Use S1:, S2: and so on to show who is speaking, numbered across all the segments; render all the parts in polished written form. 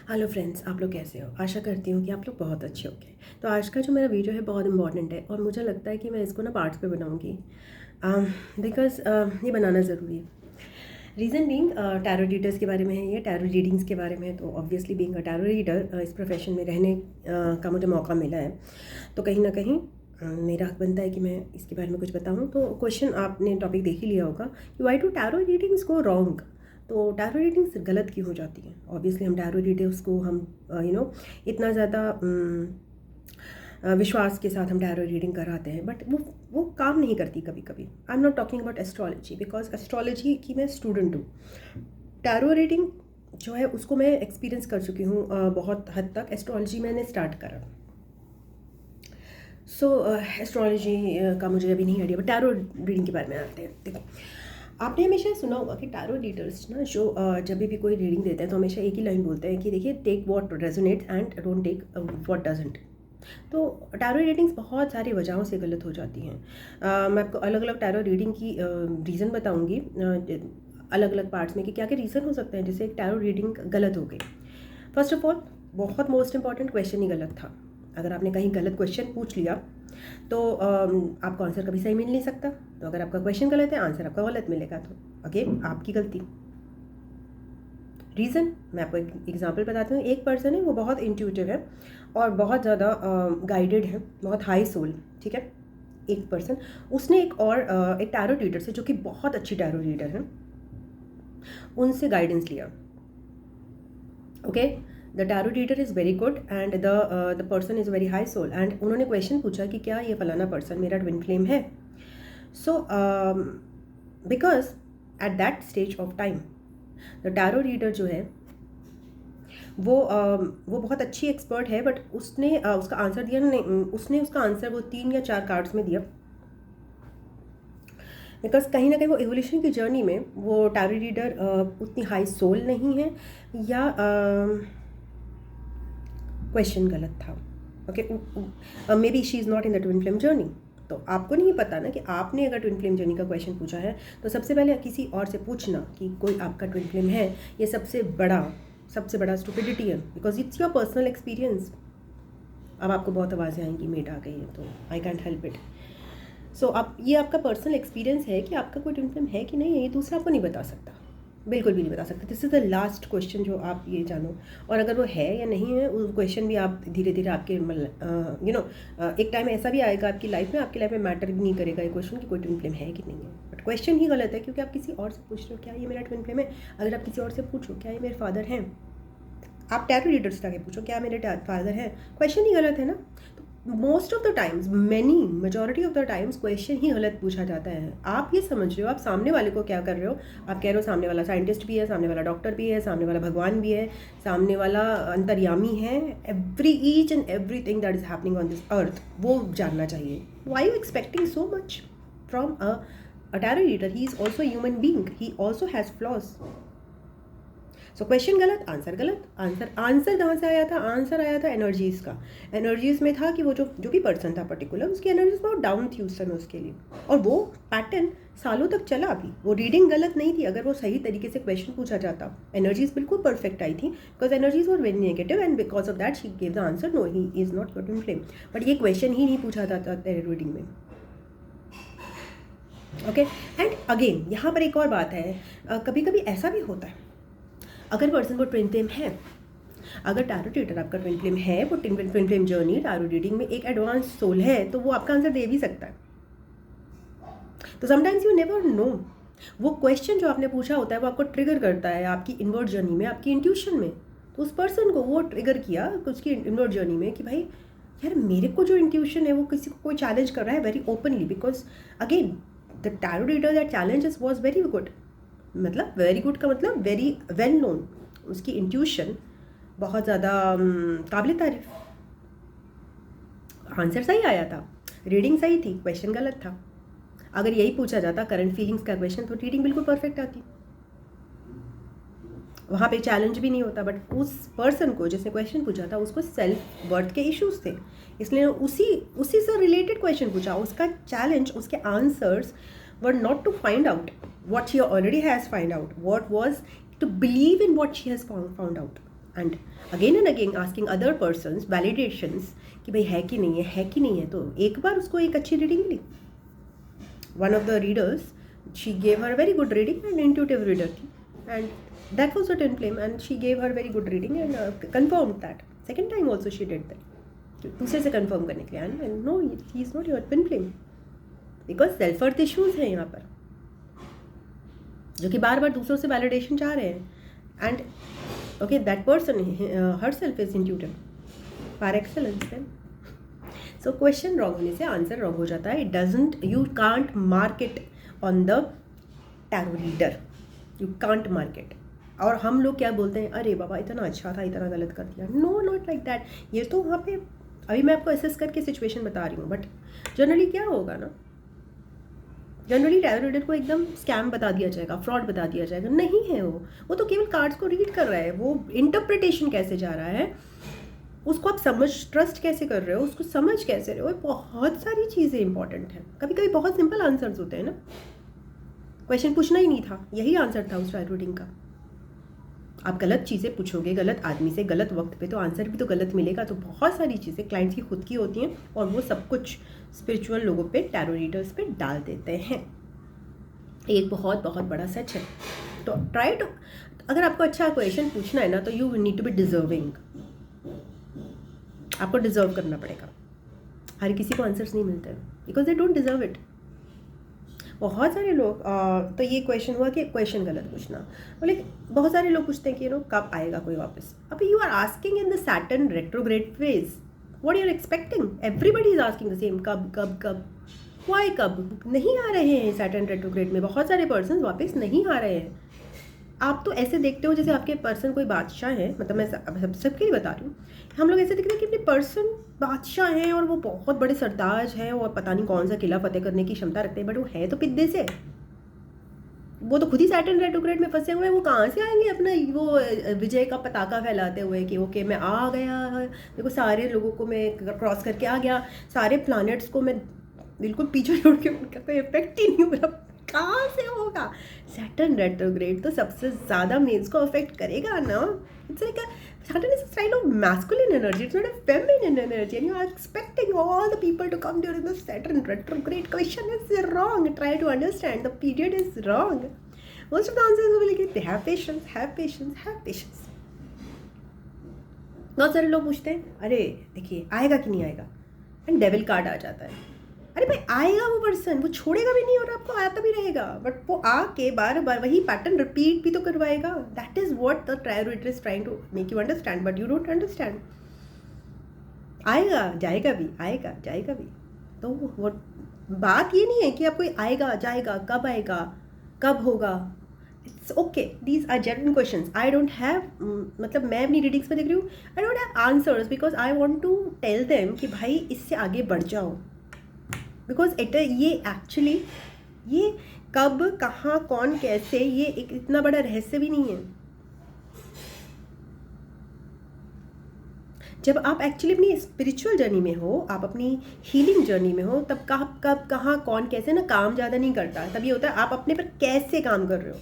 S1: Hello friends, आप लोग कैसे हो? आशा करती हूँ कि आप लोग बहुत अच्छे होंगे। तो आज का जो मेरा वीडियो है बहुत इंपॉर्टेंट है और मुझे लगता है कि मैं इसको ना पार्ट्स पे बनाऊँगी बिकॉज़ ये बनाना ज़रूरी है। रीज़न बीइंग टैरो रीडर्स के बारे में है, ये टैरो रीडिंग्स के बारे में है। तो obviously being a tarot reader इस प्रोफेशन में रहने का मुझे मौका मिला है। तो कहीं ना कहीं मेरा हक बनता है कि मैं इसके बारे में कुछ बताऊँ। तो क्वेश्चन आपने टॉपिक देख ही लिया होगा कि why do tarot readings go wrong. तो टैरो रीडिंग्स गलत क्यों हो जाती हैं? ऑब्वियसली हम टैरो रीडर्स को हम इतना ज़्यादा विश्वास के साथ हम टैरो रीडिंग कराते हैं, बट वो काम नहीं करती कभी कभी। I am not talking about astrology because astrology की मैं स्टूडेंट हूँ। टैरो रीडिंग जो है उसको मैं एक्सपीरियंस कर चुकी हूँ बहुत हद तक। एस्ट्रोलॉजी मैंने स्टार्ट करा। सो एस्ट्रोलॉजी का मुझे अभी नहीं आइडिया, बट टैरो रीडिंग के बारे में आते हैं। देखो, आपने हमेशा सुना होगा कि टैरो रीडर्स ना जो जब भी कोई रीडिंग देते हैं तो हमेशा एक ही लाइन बोलते हैं कि देखिए, take what resonates and don't take what doesn't. तो टैरो रीडिंग्स बहुत सारी वजहों से गलत हो जाती हैं। मैं आपको अलग अलग टैरो रीडिंग की रीज़न बताऊंगी अलग अलग पार्ट्स में कि क्या क्या रीज़न हो सकते हैं जिससे एक टैरो रीडिंग गलत हो गई। फर्स्ट ऑफ ऑल, बहुत मोस्ट इंपॉर्टेंट, क्वेश्चन ही गलत था। अगर आपने कहीं गलत क्वेश्चन पूछ लिया तो आपको आंसर कभी सही मिल नहीं सकता। तो अगर आपका क्वेश्चन गलत है, आंसर आपका गलत मिलेगा, तो अगेन आपकी गलती। रीज़न मैं आपको एक एग्जांपल बताती हूँ। एक पर्सन है, वो बहुत इंट्यूटिव है और बहुत ज़्यादा गाइडेड है, बहुत हाई सोल, ठीक है। एक पर्सन, उसने एक टैरो रीडर से, जो कि बहुत अच्छी टैरो रीडर है, उनसे गाइडेंस लिया। Okay, the tarot reader is very good and the person is very high soul. And उन्होंने क्वेश्चन पूछा कि क्या ये फलाना पर्सन मेरा ट्विन फ्लेम है? So because at that stage of time the tarot reader जो है वो बहुत अच्छी एक्सपर्ट है, बट उसने उसका आंसर दिया नहीं। उसने उसका आंसर वो 3 या 4 कार्ड्स में दिया, बिकॉज कहीं ना कहीं वो एवोल्यूशन की जर्नी में वो टैरो रीडर उतनी हाई सोल नहीं है, या क्वेश्चन गलत था। Okay, may be she is not in the twin flame journey. तो आपको नहीं पता ना कि आपने अगर ट्विन फ्लेम जर्नी का क्वेश्चन पूछा है तो सबसे पहले किसी और से पूछना कि कोई आपका ट्विन फ्लेम है। ये सबसे बड़ा स्टुपिडिटी है, because it's your personal experience. अब आपको बहुत आवाज़ें आएंगी, मेड आ गई है, तो आई कैंट हेल्प इट। सो आप, ये आपका पर्सनल एक्सपीरियंस है कि आपका कोई ट्विन फ्लेम है कि नहीं है, ये दूसरा आपको नहीं बता सकता, बिल्कुल भी नहीं बता सकते। This is the last question जो आप ये जानो। और अगर वो है या नहीं है, उस क्वेश्चन भी आप धीरे धीरे आपके एक टाइम ऐसा भी आएगा आपकी लाइफ में मैटर भी नहीं करेगा ये क्वेश्चन कि कोई ट्विन फ्लेम है कि नहीं है, बट क्वेश्चन ही गलत है क्योंकि आप किसी और से पूछ रहे हो क्या ये मेरा ट्विन फ्लेम है। अगर आप किसी और से पूछो क्या ये मेरे फादर हैं, आप टैरो रीडर से जाके पूछो क्या मेरे फादर हैं, क्वेश्चन ही गलत है ना। तो most of the times, majority of the times question ही गलत पूछा जाता है। आप ये समझ रहे हो आप सामने वाले को क्या कर रहे हो। आप कह रहे हो सामने वाला साइंटिस्ट भी है, सामने वाला डॉक्टर भी है, सामने वाला भगवान भी है, सामने वाला अंतर्यामी है। Each and every thing that is happening on this earth वो जानना चाहिए। Why you expecting so much from a tarot reader? He is also human being, he also has flaws. So question गलत, आंसर गलत। Answer कहाँ से आया था? Answer आया था एनर्जीज़ का। एनर्जीज़ में था कि वो जो भी पर्सन था पर्टिकुलर, उसकी एनर्जीज बहुत डाउन थी उस समय उसके लिए, और वो पैटर्न सालों तक चला भी। वो रीडिंग गलत नहीं थी अगर वो सही तरीके से क्वेश्चन पूछा जाता। एनर्जीज बिल्कुल परफेक्ट आई थी, because energies were very negative and because of that she gave the answer no, he is not your twin flame. But ये क्वेश्चन ही नहीं पूछा जाता टैरो रीडिंग में। ओके, एंड अगेन यहाँ पर एक और बात है, कभी कभी ऐसा भी होता है अगर पर्सन को ट्विन फ्लेम है, अगर टैरो रीडर आपका ट्विन फ्लेम है, वो twin flame journey tarot reading में एक एडवांस सोल है, तो वो आपका आंसर दे भी सकता है। तो समटाइम्स यू नेवर नो, वो क्वेश्चन जो आपने पूछा होता है वो आपको ट्रिगर करता है आपकी इनवर्ड जर्नी में, आपकी इंट्यूशन में। तो उस पर्सन को वो ट्रिगर किया उसकी इनवर्ड जर्नी में कि भाई यार, मेरे को जो इंट्यूशन है वो किसी को कोई चैलेंज कर रहा है very openly, because again the tarot reader that challenges was very good. मतलब वेरी गुड का मतलब वेरी वेल नोन, उसकी इंट्यूशन बहुत ज़्यादा काबिल तारीफ। आंसर सही आया था, रीडिंग सही थी, क्वेश्चन गलत था। अगर यही पूछा जाता करंट फीलिंग्स का क्वेश्चन तो रीडिंग बिल्कुल परफेक्ट आती, वहाँ पे चैलेंज भी नहीं होता। बट उस पर्सन को जिसने क्वेश्चन पूछा था उसको सेल्फ वर्थ के इश्यूज थे, इसलिए उसी से रिलेटेड क्वेश्चन पूछा। उसका चैलेंज, उसके answers were not to find out what she already has found out, what was to believe in what she has found out. And again asking other persons validations कि भाई है कि नहीं है कि नहीं है। तो एक बार उसको एक अच्छी रीडिंग मिली, one of the readers she gave her very good reading and intuitive reader थी, and that was a twin flame and she gave her very good reading and confirmed that. Second time also she did that, दूसरे से confirm करने के लिए, and no he is not your twin flame, because self worth issues हैं यहाँ पर, जो कि बार बार दूसरों से वैलिडेशन चाह रहे हैं। And okay, that person herself is intuitive par excellence then. So question wrong होने से आंसर रॉन्ग हो जाता है. It doesn't, you can't mark it on the tarot reader, you can't mark it. और हम लोग क्या बोलते हैं, अरे बाबा इतना अच्छा था, इतना गलत कर दिया. No, not like that. ये तो वहाँ पे अभी मैं आपको असेस करके सिचुएशन बता रही हूँ, बट जनरली क्या होगा ना, जनरली टैरो रीडर को एकदम स्कैम बता दिया जाएगा, फ्रॉड बता दिया जाएगा. नहीं है वो तो केवल कार्ड्स को रीड कर रहा है. वो इंटरप्रिटेशन कैसे जा रहा है, उसको आप समझ, ट्रस्ट कैसे कर रहे हो, उसको समझ कैसे रहे हो, बहुत सारी चीज़ें इंपॉर्टेंट हैं. कभी कभी बहुत सिंपल आंसर्स होते हैं ना, क्वेश्चन पूछना ही नहीं था, यही आंसर था उस टैरो रीडिंग का. आप गलत चीज़ें पूछोगे गलत आदमी से गलत वक्त पे, तो आंसर भी तो गलत मिलेगा. तो बहुत सारी चीज़ें क्लाइंट्स की खुद की होती हैं और वो सब कुछ स्पिरिचुअल लोगों पे, टैरो रीडर्स पे डाल देते हैं. एक बहुत बहुत बड़ा सच है. तो ट्राई टू, अगर आपको अच्छा क्वेश्चन पूछना है ना, तो you need to be deserving. आपको डिजर्व करना पड़ेगा. हर किसी को आंसर्स नहीं मिलते हैं, because they don't deserve it. बहुत सारे लोग तो ये क्वेश्चन हुआ कि क्वेश्चन गलत पूछना, बोले बहुत सारे लोग पूछते हैं कि कब आएगा कोई वापस. अभी you are asking in the Saturn retrograde phase, what you are expecting. Everybody is asking the same, कब कब कब. वाई कब नहीं आ रहे हैं सैटर्न रेट्रोग्रेड में, बहुत सारे पर्सन वापस नहीं आ रहे हैं. आप तो ऐसे देखते हो जैसे आपके पर्सन कोई बादशाह है, मतलब मैं सबके लिए बता रही हूँ. हम लोग ऐसे देखते हैं कि अपने पर्सन बादशाह हैं और वो बहुत बड़े सरताज हैं और पता नहीं कौन सा किला फतेह करने की क्षमता रखते हैं, बट वो है तो पिद्दे से. वो तो खुद ही सैटर्न रेट्रोग्रेड में फंसे हुए हैं. वो कहाँ से आएंगे अपना वो विजय का पताका फैलाते हुए कि ओके मैं आ गया, देखो सारे लोगों को मैं क्रॉस करके आ गया, सारे प्लैनेट्स को मैं बिल्कुल पीछे छोड़ के, उनका कोई इफेक्ट ही नहीं हुआ. कहाँ से होगा. सैटर्न रेट्रोग्रेड तो सबसे ज़्यादा मेल्स को अफेक्ट करेगा ना. It's like Saturn is a sign of masculine energy. It's not a feminine energy. And you are expecting all the people to come during the Saturn retrograde. Question is wrong. Try to understand. The period is wrong. Most of the answers will be like, have patience, have patience, have patience. बहुत सारे लोग पूछते हैं, अरे देखिए आएगा कि नहीं आएगा, एंड डेविल कार्ड आ जाता है. अरे भाई आएगा वो पर्सन, वो छोड़ेगा भी नहीं और आपको आता भी रहेगा, बट वो आके बार बार वही पैटर्न रिपीट भी तो करवाएगा. That is what the tarot reader is trying to make you understand, but you don't understand. आएगा जाएगा भी, आएगा जाएगा भी. तो वो बात ये नहीं है कि आप कोई आएगा जाएगा, कब होगा. It's okay, these are genuine questions. I don't have, मतलब मैं अपनी रीडिंग्स में देख रही हूँ, I don't have answers, because I want to tell them कि भाई इससे आगे बढ़ जाओ. बिकॉज ये एक्चुअली ये कब कहाँ कौन कैसे, ये एक इतना बड़ा रहस्य भी नहीं है. जब आप एक्चुअली अपनी स्पिरिचुअल जर्नी में हो, आप अपनी हीलिंग जर्नी में हो, तब कब कहाँ कौन कैसे ना काम ज़्यादा नहीं करता. तब ये होता है आप अपने पर कैसे काम कर रहे हो,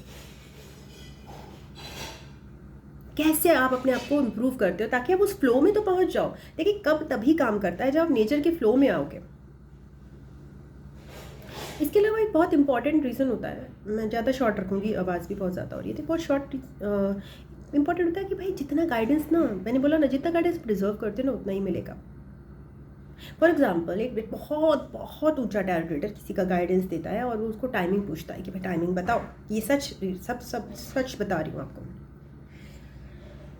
S1: कैसे आप अपने आप को इम्प्रूव करते हो, ताकि आप उस फ्लो में तो पहुँच जाओ. देखिए कब तभी काम करता है जब आप नेचर के फ्लो में आओगे. इसके अलावा एक बहुत इंपॉर्टेंट रीज़न होता है, मैं ज़्यादा शॉर्ट रखूँगी, आवाज़ भी बहुत ज़्यादा हो रही है, तो बहुत शॉर्ट इंपॉर्टेंट होता है कि भाई जितना गाइडेंस ना, मैंने बोला ना, जितना गाइडेंस डिजर्व करते हो ना उतना ही मिलेगा. फॉर एग्जाम्पल एक बहुत बहुत ऊंचा टैरो रीडर किसी का गाइडेंस देता है और वो उसको टाइमिंग पूछता है कि भाई टाइमिंग बताओ. ये सब सच बता रही हूँ आपको.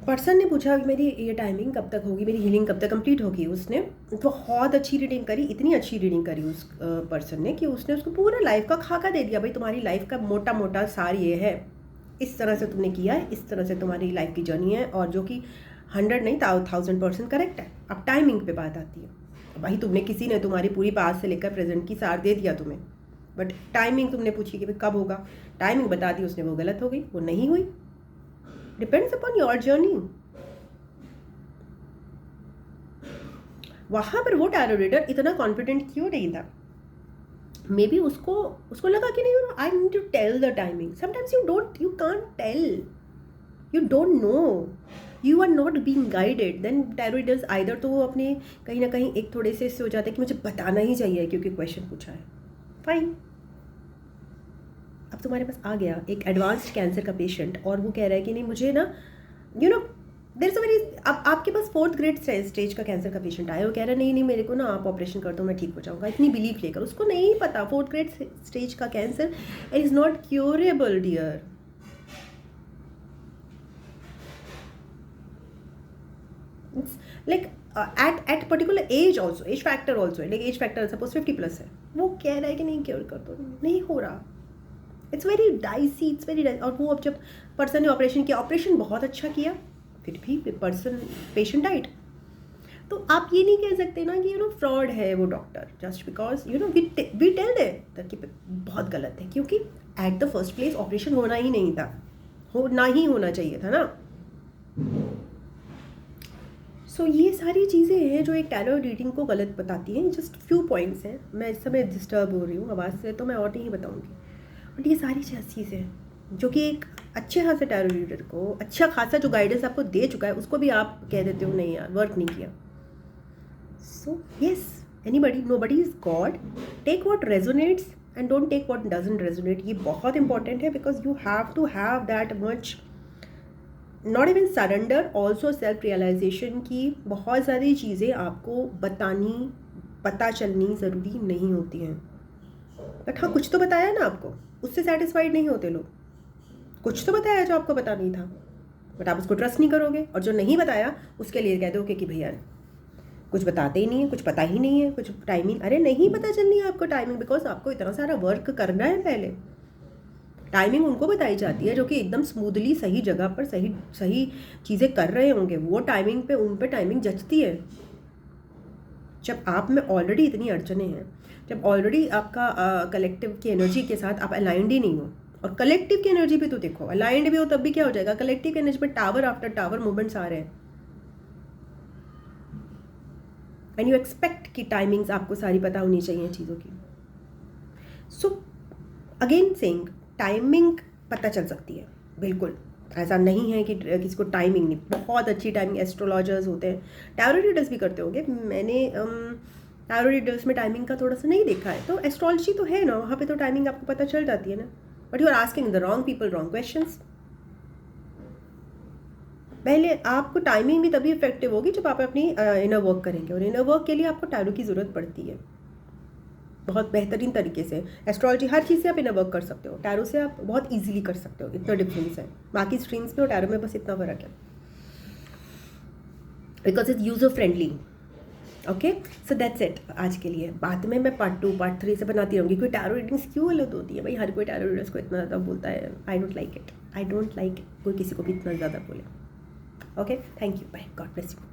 S1: पर्सन ने पूछा कि मेरी ये टाइमिंग कब तक होगी, मेरी हीलिंग कब तक कंप्लीट होगी. उसने बहुत अच्छी रीडिंग करी, इतनी अच्छी रीडिंग करी उस पर्सन ने कि उसने उसको पूरा लाइफ का खाका दे दिया. भाई तुम्हारी लाइफ का मोटा मोटा सार ये है, इस तरह से तुमने किया है, इस तरह से तुम्हारी लाइफ की जर्नी है, और जो कि 100 नहीं 1000% करेक्ट है. अब टाइमिंग पे बात आती है. भाई तुमने, किसी ने तुम्हारी पूरी पास्ट से लेकर प्रेजेंट की सार दे दिया तुम्हें, बट टाइमिंग तुमने पूछी कि भाई कब होगा, टाइमिंग बता दी उसने, वो गलत हो गई, वो नहीं हुई. Depends upon your journey. वहाँ पर वो टैरो रीडर इतना कॉन्फिडेंट क्यों नहीं था. मे बी उसको लगा कि नहीं, I need to tell the timing. Sometimes you can't tell. You don't know, you are not being guided, then tarot readers either तो वो अपने कहीं ना कहीं एक थोड़े से इससे हो जाते हैं कि मुझे बताना ही चाहिए क्योंकि क्वेश्चन पूछा है, फाइन। अब तुम्हारे पास आ गया एक एडवांस्ड कैंसर का पेशेंट और वो कह रहा है कि नहीं मुझे ना you know there is a very, अब आपके पास 4th ग्रेड स्टेज का कैंसर का पेशेंट आया, वो कह रहा है नहीं नहीं मेरे को ना आप ऑपरेशन कर दो मैं ठीक हो जाऊंगा, इतनी बिलीव लेकर। उसको नहीं पता 4th ग्रेड स्टेज का cancer it is not curable dear. Like at particular age also, age factor also है, लाइक एज फैक्टर सपोज 50+ है, वो कह रहा है कि नहीं क्योर कर दो, नहीं हो रहा। It's very dicey, it's very dicey. और वो अब जब पर्सन ने ऑपरेशन किया, ऑपरेशन बहुत अच्छा किया, फिर भी पर्सन पेशेंट डाइट। तो आप ये नहीं कह सकते ना कि फ्रॉड है वो doctor just because we tell there कि बहुत गलत है, क्योंकि at the first place operation होना ही नहीं था, होना ही होना चाहिए था ना। सो ये सारी चीज़ें हैं जो एक टैरो रीडिंग को गलत बताती हैं। जस्ट फ्यू पॉइंट्स हैं, मैं इस समय डिस्टर्ब हो रही हूँ आवाज़ से तो मैं और नहीं बताऊँगी, बट ये सारी चीज़ें हैं जो कि एक अच्छे खासे टैरो रीडर को अच्छा खासा जो गाइडेंस आपको दे चुका है उसको भी आप कह देते हो नहीं यार वर्क नहीं किया। So yes, anybody, nobody is God, take what resonates and don't take what doesn't resonate. ये बहुत इंपॉर्टेंट है because you have to have that much not even surrender, also self realization की बहुत सारी चीज़ें आपको बतानी, पता चलनी ज़रूरी नहीं होती हैं। बट हाँ कुछ तो बताया ना आपको, उससे सेटिस्फाइड नहीं होते लोग। कुछ तो बताया जो आपको पता नहीं था, बट आप उसको ट्रस्ट नहीं करोगे, और जो नहीं बताया उसके लिए कह दोगे कि भैया कुछ बताते ही नहीं है, कुछ पता ही नहीं है, कुछ टाइमिंग, अरे नहीं पता चलनी है आपको टाइमिंग, बिकॉज आपको इतना सारा वर्क करना है पहले। टाइमिंग उनको बताई जाती है जो कि एकदम स्मूथली सही जगह पर सही सही चीज़ें कर रहे होंगे, वो टाइमिंग पे उन पे टाइमिंग जचती है। जब आप में ऑलरेडी इतनी अड़चने हैं, जब ऑलरेडी आपका कलेक्टिव की एनर्जी के साथ आप अलाइंड ही नहीं हो, और कलेक्टिव की एनर्जी भी तो देखो, अलाइंड भी हो तब भी क्या हो जाएगा, कलेक्टिव की एनर्जी में टावर आफ्टर टावर मूवमेंट्स आ रहे हैं, एंड यू एक्सपेक्ट कि टाइमिंग्स आपको सारी पता होनी चाहिए चीज़ों की। सो अगेन सेइंग, टाइमिंग पता चल सकती है, बिल्कुल ऐसा नहीं है कि किसी को टाइमिंग नहीं, बहुत अच्छी टाइमिंग एस्ट्रोलॉजर्स होते हैं, टैरो रीडर्स भी करते होंगे। मैंने टैरो रीडर्स में टाइमिंग का थोड़ा सा नहीं देखा है, तो एस्ट्रोलॉजी तो है ना, वहाँ पे तो टाइमिंग आपको पता चल जाती है ना, but you are asking the wrong people wrong questions. पहले आपको टाइमिंग भी तभी इफेक्टिव होगी जब आप अपनी इनर वर्क करेंगे, और इनर वर्क के लिए आपको टैरो की ज़रूरत पड़ती है बहुत बेहतरीन तरीके से। एस्ट्रोलॉजी हर चीज़ से आप इनर वर्क कर सकते हो, टैरो से आप बहुत इजीली कर सकते हो, इतना डिफरेंस है बाकी स्ट्रीम्स में और टैरो में, बस इतना फ़र्क है because it's user friendly. Okay, so that's it आज के लिए। बाद में मैं पार्ट 2 पार्ट 3 से बनाती रहूँगी, कोई टैरो रीडिंग्स क्यों अलग होती है भाई, हर कोई टैरो रीडर्स को इतना ज़्यादा बोलता है, I don't like it, I don't like कोई किसी को भी इतना ज़्यादा बोले। Okay, thank you, bye, God bless you.